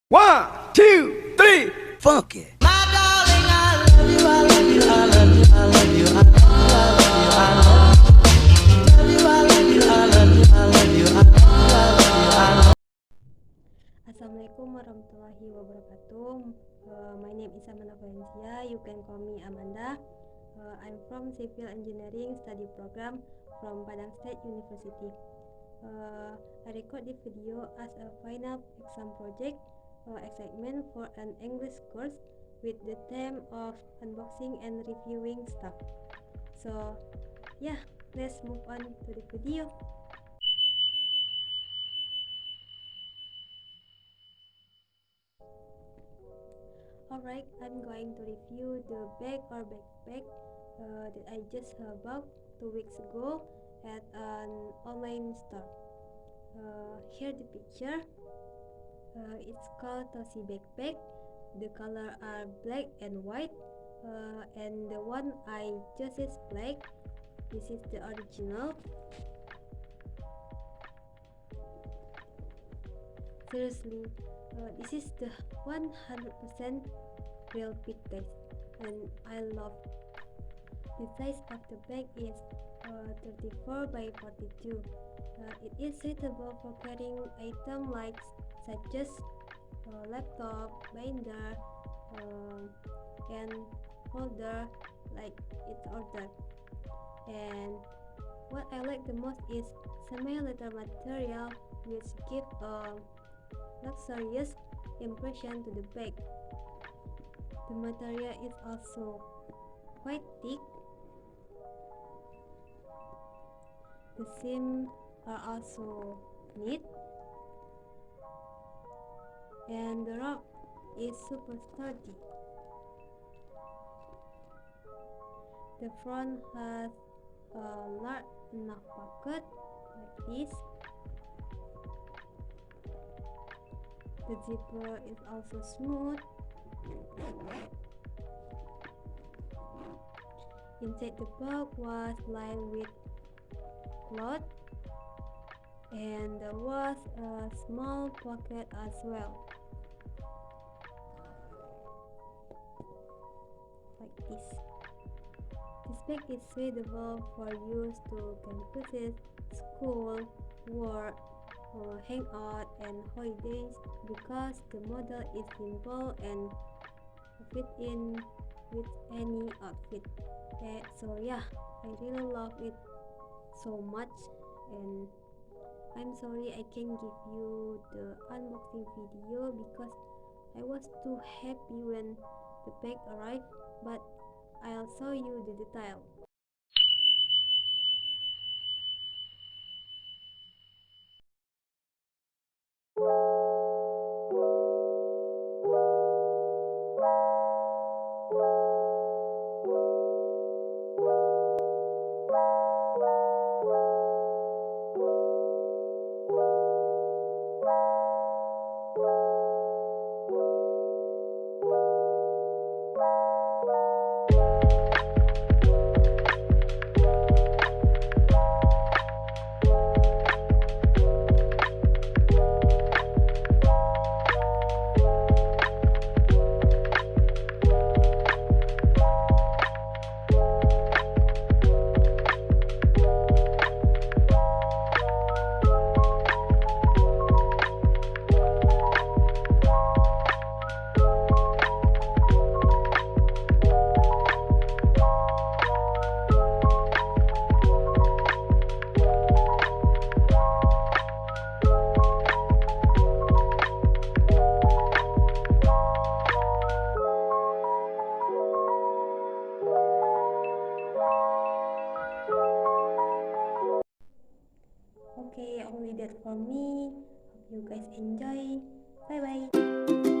One, two, three, funk it. My darling, I love you, I love you, I love you, I love you, I love you, I love you, I love you, I love you, I love you, I love you, I love you. Assalamualaikum warahmatullahi wabarakatuh. My name is Amanda Valencia. You can call me Amanda. I'm from Civil Engineering Study Program from Padang State University. I record this video as a final exam project assignment for an English course with the theme of unboxing and reviewing stuff. So yeah, let's move on to the video. Alright, I'm going to review the bag or backpack that I just bought 2 weeks ago at an online store. Here the picture. It's called Tosi backpack. The color are black and white, and the one I chose is black. This is the original. Seriously, this is the 100% real pic, guys, and I love it. The size of the bag is 34 by 42. It is suitable for carrying items like such as laptop, binder, and folder like it's ordered. And what I like the most is semi-leather material, which gives a luxurious impression to the bag. The material is also quite thick. The seams are also neat, and the rope is super sturdy. The front has a large enough pocket like this. The zipper is also smooth. Inside the bag was lined with cloth, and there was a small pocket as well, like this. This bag is suitable for use to campuses, school, work, or hangout and holidays because the model is simple and fit in with any outfit. So yeah, I really love it so much, and I'm sorry I can't give you the unboxing video because I was too happy when the bag arrived, but I'll show you the detail. Okay, only that for me. Hope you guys enjoy. Bye bye.